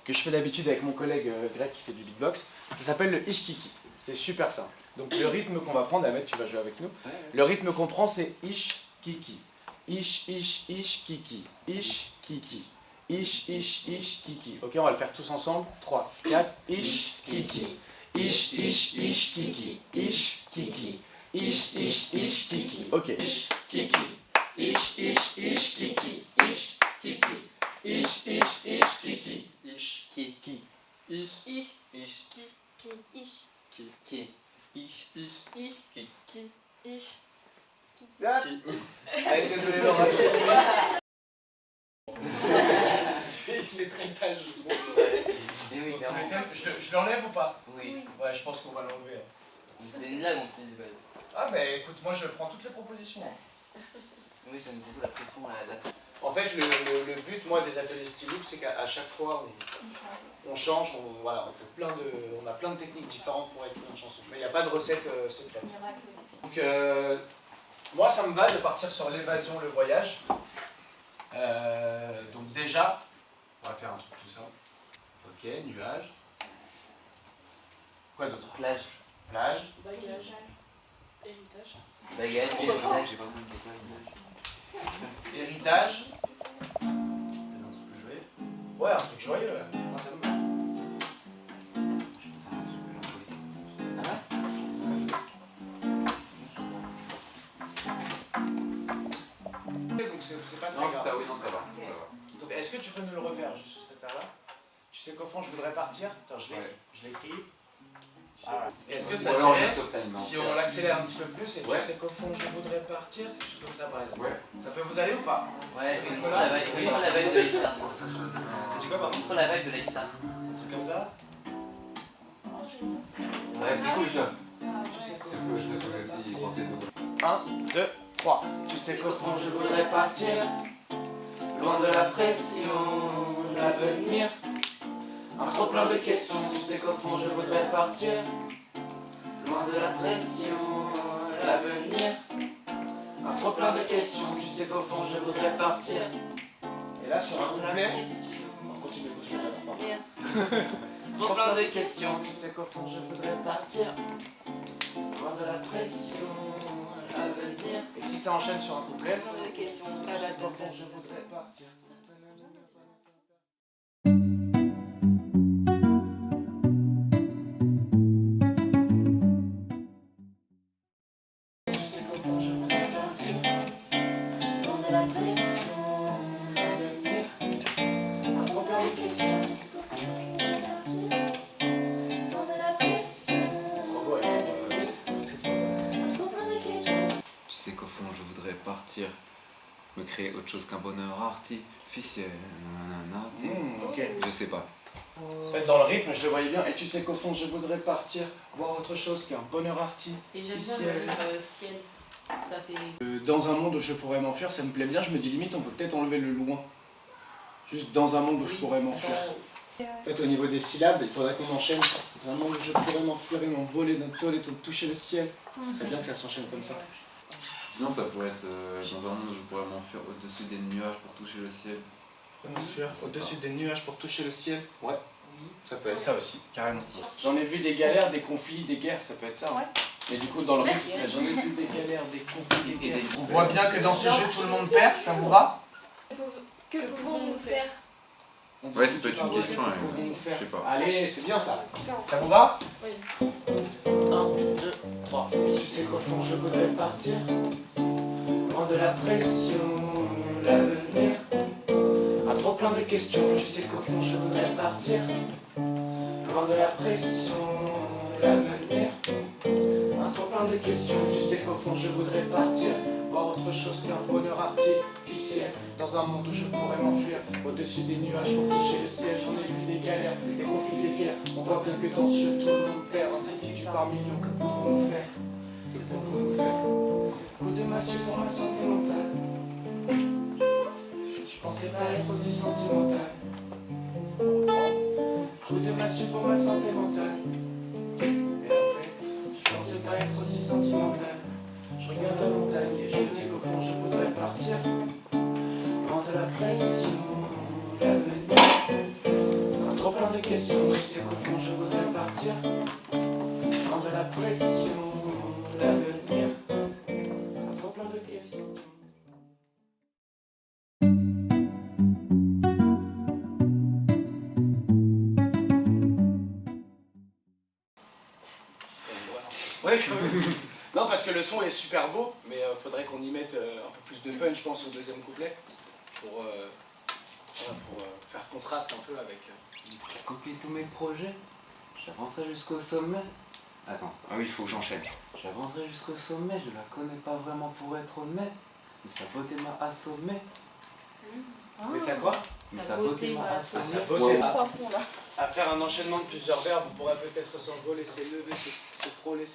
que je fais d'habitude avec mon collègue Greg qui fait du beatbox. Ça s'appelle le Ish-Kiki. C'est super simple. Donc le rythme qu'on va prendre, Ahmed, tu vas jouer avec nous. Le rythme qu'on prend, c'est Ish-Kiki. Ish, ish, ish, kiki. Ish, kiki. Ish, ish, ish, kiki. Ok, on va le faire tous ensemble. 3, 4. Ish, kiki. Ish, ish, ish, kiki. Ish, kiki. Ish, ish, ish, kiki. Ok. Ish, kiki. Ish, ish, ish, kiki. Ish, kiki. Ish, ish, ish, kiki. Ish, kiki. Ish, Ish, ish, ki, ish, kiki. Ish, ish, ish, kiki. ki, ish. Allez, désolé Laura. Il fait très tâche, je trouve. Et oui, Donc, clairement. je l'enlève ou pas? Oui. Ouais, je pense qu'on va l'enlever. C'est une blague en plus de base. Ah bah écoute, moi je prends toutes les propositions. Oui, j'aime beaucoup la pression, la... En fait, le but, moi, des ateliers styliques, c'est qu'à chaque fois, on change, on a plein de techniques différentes pour écrire une chanson. Mais il n'y a pas de recette secrète. Donc, moi, ça me va de partir sur l'évasion, le voyage. Donc déjà, on va faire un truc tout simple. Ok, nuage. Quoi d'autre? Plage. Plage. Bagage. Héritage. Bagage, héritage, j'ai pas compris de quoi. Héritage. T'as un truc plus joyeux? Ouais, un truc joyeux. Là. Moi, ça me va. Je pense à un truc en politique. Ah Donc c'est pas très Non, grave. c'est ça, oui, non, ça va. Donc est-ce que tu peux nous le refaire juste sur cette air-là? Tu sais qu'au fond je voudrais partir. Attends, je l'écris. Ah, est-ce que ça Ou alors, tirait top time, hein. si on l'accélère un petit peu plus et Ouais. tu sais qu'au fond je voudrais partir, quelque chose comme ça par exemple. Ouais. Ça peut vous aller ou pas? Ouais, trop la vibe, oui, trop la vibe de la guitare. T'as dit quoi, pardon? Trop la vibe de la guitare. Un truc comme ça? Ouais, c'est cool ça. Tu sais qu'au C'est fond cool, je c'est voudrais cool aussi, partir. penser de... 1, 2, 3. Tu sais qu'au fond je voudrais partir, loin de la pression, l'avenir. Un trop plein de questions, tu sais qu'au fond je voudrais partir, loin de la pression, l'avenir. Un trop plein de questions, tu sais qu'au fond je voudrais partir. Et là sur un couplet, on continue, Trop plein de questions, tu sais qu'au fond je voudrais partir, loin de la pression, l'avenir. Et si ça enchaîne sur un couplet, tu sais qu'au fond je voudrais partir. Tu sais qu'au fond je voudrais partir, loin de la pression, l'avenir. Un trop plein de questions. Tu sais qu'au fond, je voudrais partir, me créer autre chose qu'un bonheur artificiel. Ok. Je sais pas. En fait, dans le rythme, je le voyais bien. Et tu sais qu'au fond, je voudrais partir, voir autre chose qu'un bonheur artificiel. Et j'aime bien le ciel. Ça fait. Dans un monde où je pourrais m'enfuir, ça me plaît bien. Je me dis limite, on peut peut-être enlever le loin. Juste dans un monde où je pourrais m'enfuir. En fait, au niveau des syllabes, il faudrait qu'on enchaîne. Dans un monde où je pourrais m'enfuir et m'envoler d'un toile et toucher le ciel. Ce serait bien que ça s'enchaîne comme ça. Sinon, ça pourrait être dans un monde où je pourrais m'enfuir au-dessus des nuages pour toucher le ciel. M'enfuir au-dessus des nuages pour toucher le ciel. Ouais. Oui. Ça peut être ça aussi, carrément. J'en ai vu des galères, des conflits, des guerres, ça peut être ça. Hein. Mais du coup, dans le rythme, j'en ai vu des galères, des conflits, des guerres. On voit bien que dans ce jeu, tout le monde perd, ça vous va? Que pouvons-nous faire? Ouais, c'est peut-être une question, Que hein. pouvons-nous faire? Je sais pas. Allez, c'est bien ça. Ça vous va? Oui. 1, 2, 3. Tu sais qu'au fond, je voudrais partir, loin de la pression, l'avenir. Un trop plein de questions, tu sais qu'au fond, je voudrais partir, loin de la pression, l'avenir. Un trop plein de questions, tu sais qu'au fond, je voudrais partir, voir autre chose qu'un bonheur artificiel. Dans un monde où je pourrais m'enfuir, au-dessus des nuages pour toucher le ciel. J'en ai vu des galères, des conflits, des guerres. On voit bien que dans ce jeu, tout le monde perd. Individu par millions, que pouvons-nous faire? Que pouvons-nous faire? Coup de massue pour ma santé mentale. Je pensais pas être aussi sentimental. Coup de massue pour ma santé mentale. Et en fait, je pensais pas être aussi sentimental. Je regarde la montagne et je me dis qu'au fond je voudrais partir, loin de la pression, l'avenir. Un trop plein plein de questions, tu sais qu'au fond je voudrais partir. Loin de la pression, l'avenir. Trop plein de questions. Ouais, non, parce que le son est super beau, mais faudrait qu'on y mette un peu plus de punch, je pense, au deuxième couplet, pour faire contraste un peu avec... J'accomplis tous mes projets, j'avancerai jusqu'au sommet. Attends, ah oui, il faut que j'enchaîne. J'avancerai jusqu'au sommet, je la connais pas vraiment pour être honnête, mais sa beauté m'a assommé. Mais ça quoi? Mais sa beauté m'a assommé. Sa beauté m'a... Trois fonds là. À faire un enchaînement de plusieurs verbes, on pourrait peut-être s'envoler, s'élever, se frôler,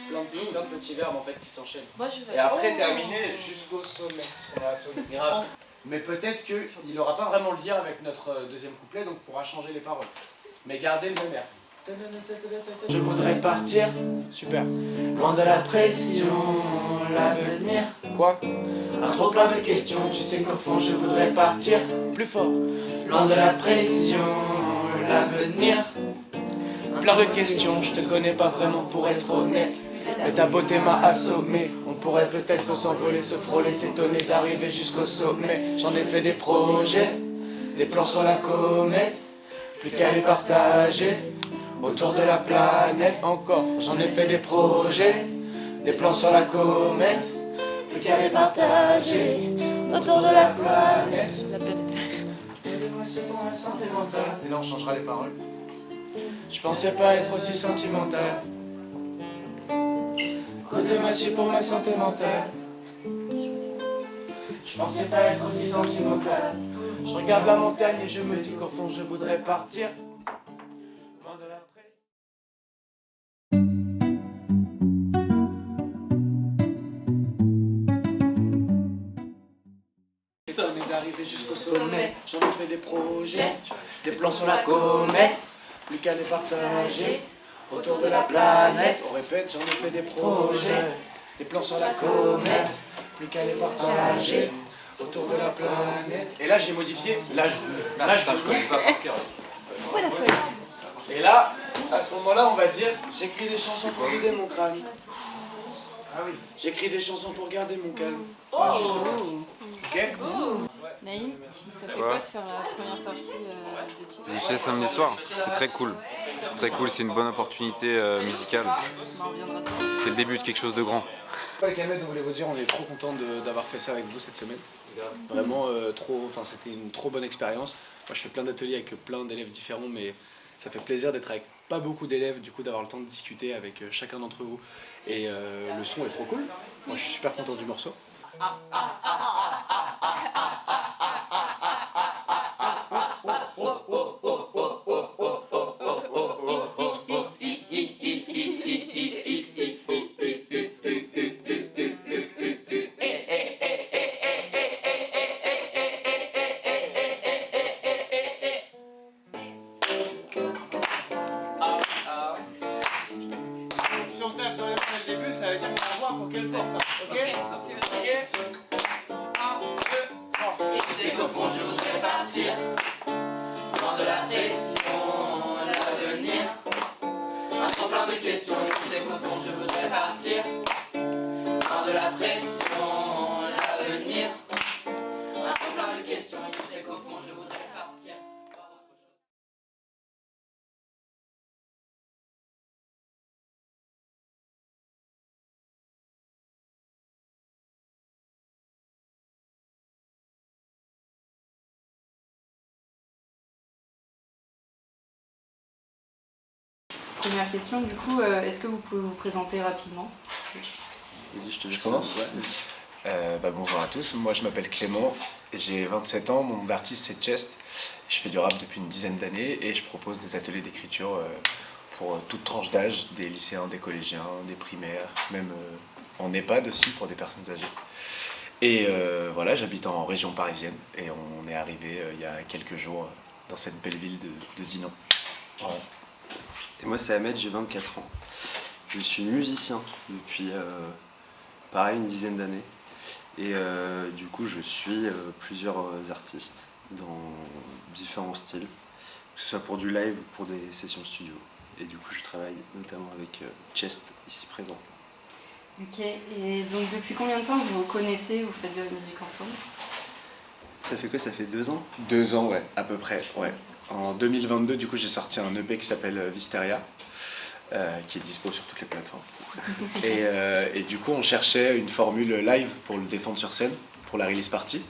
plein de petits verbes en fait qui s'enchaînent. Moi je vais. Et après terminer jusqu'au sommet, parce qu'on a assommé. Grave. Mais peut-être qu'il n'aura pas vraiment le lien avec notre deuxième couplet, donc on pourra changer les paroles. Mais garder le même air. Je voudrais partir, super. Loin de la pression, l'avenir. Quoi? Trop plein de questions, tu sais qu'au fond je voudrais partir. Plus fort. Loin de la pression, l'avenir. Plein de questions, je te connais pas vraiment pour être honnête. Mais ta beauté m'a assommé. On pourrait peut-être s'envoler, se frôler, s'étonner d'arriver jusqu'au sommet. J'en ai fait des projets, des plans sur la comète. Plus qu'à les partager autour de la planète. Encore, j'en ai fait des projets, des plans sur la comète. Plus qu'à les partager autour de la planète. La planète. Aidez-moi, c'est pour la santé mentale. Et là on changera les paroles. Je pensais pas être aussi sentimental. Coup de massue pour ma santé mentale. Je pensais pas être aussi sentimental. Je regarde la montagne et je me dis qu'au fond je voudrais partir. Loin de la presse. Étonné d'arriver jusqu'au sommet. J'en ai fait des projets, des plans sur la comète. Plus qu'à les partager autour de la planète. On répète, j'en ai fait des projets, des plans sur la comète. Plus qu'à les partager autour de la planète. Et là j'ai modifié, là je connais pas par cœur. Et là, à ce moment-là, on va dire j'écris des chansons pour vider mon crâne. Ah oui. J'écris des chansons pour garder mon calme. Juste comme ça. Ok? Naïm, ça fait quoi de faire la première partie de Tisse? DJ samedi soir, c'est très cool. Très cool, c'est une bonne opportunité musicale. On en reviendra. C'est le début de quelque chose de grand. Avec Ahmed, on voulait vous dire, on est trop content d'avoir fait ça avec vous cette semaine. Vraiment, c'était une trop bonne expérience. Moi, je fais plein d'ateliers avec plein d'élèves différents, mais ça fait plaisir d'être avec pas beaucoup d'élèves, du coup, d'avoir le temps de discuter avec chacun d'entre vous. Et le son est trop cool. Moi, je suis super content du morceau. Si on tape dans les mains dès le début, ça veut dire que la voix, faut qu'elle porte. Hein. Ok? Ok? 1, 2, 3. Et tu sais qu'au fond je voudrais partir. Loin de la pression, l'avenir. Trop plein de questions, et tu sais qu'au fond je voudrais partir. Loin de la pression, l'avenir. Trop plein de questions, et tu sais qu'au fond je voudrais partir. Première question, du coup, est-ce que vous pouvez vous présenter rapidement? Vas-y, je te Je commence. Bonjour à tous, moi je m'appelle Clément, j'ai 27 ans, mon nom d'artiste c'est Chest. Je fais du rap depuis une dizaine d'années et je propose des ateliers d'écriture pour toute tranche d'âge, des lycéens, des collégiens, des primaires, même en EHPAD aussi pour des personnes âgées. Et voilà, j'habite en région parisienne et on est arrivé il y a quelques jours dans cette belle ville de Dinan. Ouais. Et moi c'est Ahmed, j'ai 24 ans. Je suis musicien depuis pareil une dizaine d'années. Et du coup je suis plusieurs artistes dans différents styles. que ce soit pour du live ou pour des sessions studio. Et du coup, je travaille notamment avec Chest, ici présent. Ok, et donc depuis combien de temps vous vous connaissez, vous faites de la musique ensemble? Ça fait quoi? Ça fait 2 ans? 2 ans, ouais, à peu près, ouais. En 2022, du coup, j'ai sorti un EP qui s'appelle Visteria, qui est dispo sur toutes les plateformes. Et du coup, on cherchait une formule live pour le défendre sur scène, pour la release party.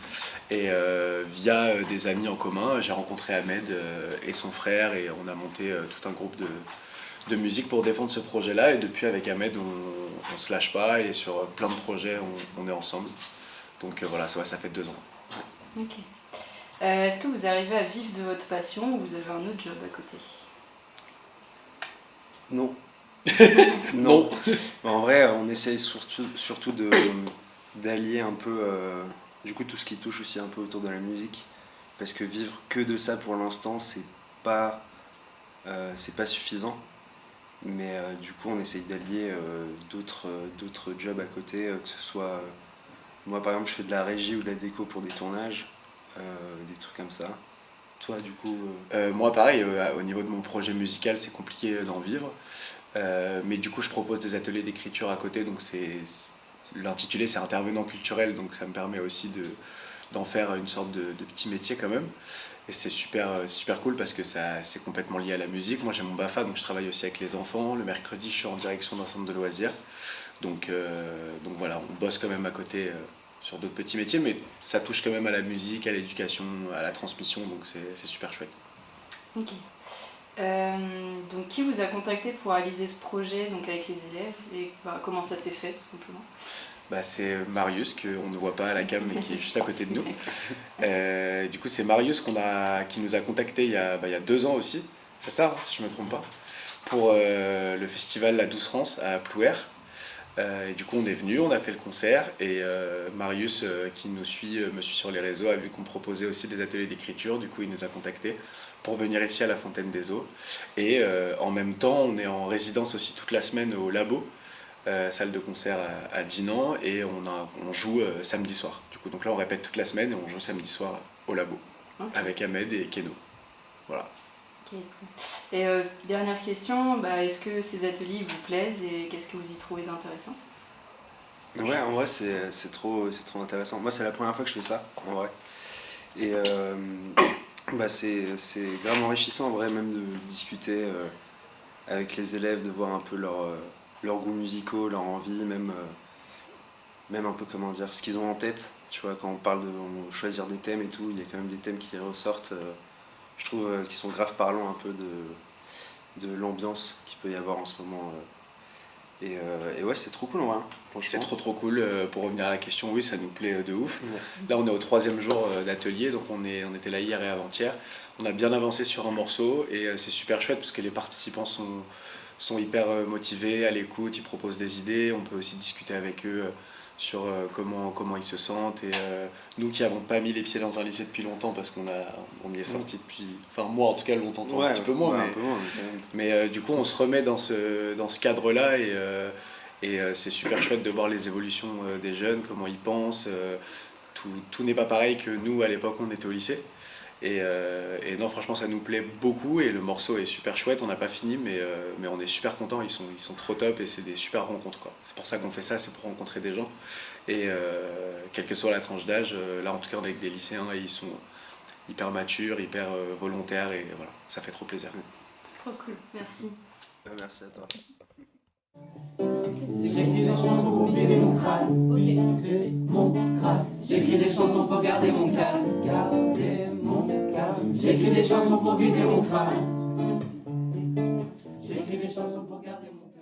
Et via des amis en commun, j'ai rencontré Ahmed et son frère, et on a monté tout un groupe de musique pour défendre ce projet-là. Et depuis, avec Ahmed, on se lâche pas, et sur plein de projets, on est ensemble. Donc voilà, ça fait 2 ans. Ok. Est-ce que vous arrivez à vivre de votre passion ou vous avez un autre job à côté? Non. Non. En vrai, on essaye surtout d'allier un peu du coup tout ce qui touche aussi un peu autour de la musique, parce que vivre que de ça pour l'instant, c'est pas suffisant. Mais du coup, on essaye d'allier d'autres jobs à côté, que ce soit moi par exemple, je fais de la régie ou de la déco pour des tournages, des trucs comme ça. Toi, du coup Moi, pareil, au niveau de mon projet musical, c'est compliqué d'en vivre. Mais du coup, je propose des ateliers d'écriture à côté, donc l'intitulé, c'est intervenant culturel, donc ça me permet aussi d'en faire une sorte de petit métier quand même. Et c'est super cool parce que c'est complètement lié à la musique. Moi, j'ai mon BAFA, donc je travaille aussi avec les enfants. Le mercredi, je suis en direction d'un centre de loisirs. Donc voilà, on bosse quand même à côté sur d'autres petits métiers, mais ça touche quand même à la musique, à l'éducation, à la transmission, donc c'est super chouette. Ok. Donc qui vous a contacté pour réaliser ce projet donc avec les élèves et comment ça s'est fait tout simplement? C'est Marius, qu'on ne voit pas à la cam mais qui est juste à côté de nous. Du coup, c'est Marius qui nous a contactés il y a 2 ans aussi, c'est ça, hein, si je ne me trompe pas, pour le festival La Douce France à Plouer. Et du coup, on est venu, on a fait le concert, et Marius, qui me suit sur les réseaux, a vu qu'on proposait aussi des ateliers d'écriture. Du coup, il nous a contactés pour venir ici à la Fontaine des Eaux. Et en même temps, on est en résidence aussi toute la semaine au Labo, salle de concert à Dinan, et on joue samedi soir. Du coup, donc là, on répète toute la semaine et on joue samedi soir au Labo, avec Ahmed et Keno. Voilà. Okay, cool. Et dernière question, est-ce que ces ateliers vous plaisent et qu'est-ce que vous y trouvez d'intéressant? Ouais, en vrai, c'est trop intéressant. Moi, c'est la première fois que je fais ça, en vrai. Et c'est vraiment enrichissant, en vrai, même de discuter avec les élèves, de voir un peu leurs goûts musicaux, leur envie, même un peu, comment dire, ce qu'ils ont en tête. Tu vois, quand on parle de choisir des thèmes et tout, il y a quand même des thèmes qui ressortent. Je trouve qu'ils sont grave parlants un peu de l'ambiance qu'il peut y avoir en ce moment. Et ouais, c'est trop cool en vrai. C'est trop cool. Pour revenir à la question, oui, ça nous plaît de ouf. Ouais. Là, on est au 3e jour d'atelier, donc on était là hier et avant-hier. On a bien avancé sur un morceau et c'est super chouette parce que les participants sont hyper motivés, à l'écoute, ils proposent des idées. On peut aussi discuter avec eux sur comment ils se sentent. Et nous qui n'avons pas mis les pieds dans un lycée depuis longtemps, parce qu'on y est sorti depuis, enfin moi en tout cas longtemps, un petit peu moins, mais du coup on se remet dans ce cadre-là, et c'est super chouette de voir les évolutions des jeunes, comment ils pensent. Tout n'est pas pareil que nous à l'époque on était au lycée. Et non, franchement, ça nous plaît beaucoup et le morceau est super chouette. On n'a pas fini, mais on est super contents. Ils sont trop top et c'est des super rencontres, quoi. C'est pour ça qu'on fait ça, c'est pour rencontrer des gens. Et quelle que soit la tranche d'âge, là en tout cas, on est avec des lycéens et ils sont hyper matures, hyper volontaires, et voilà, ça fait trop plaisir. C'est trop cool, merci. Merci à toi. J'écris des chansons pour vider mon crâne, vider mon crâne. J'écris des chansons pour garder mon calme, garder mon calme. J'écris des chansons pour vider mon crâne. J'écris des chansons pour garder mon calme.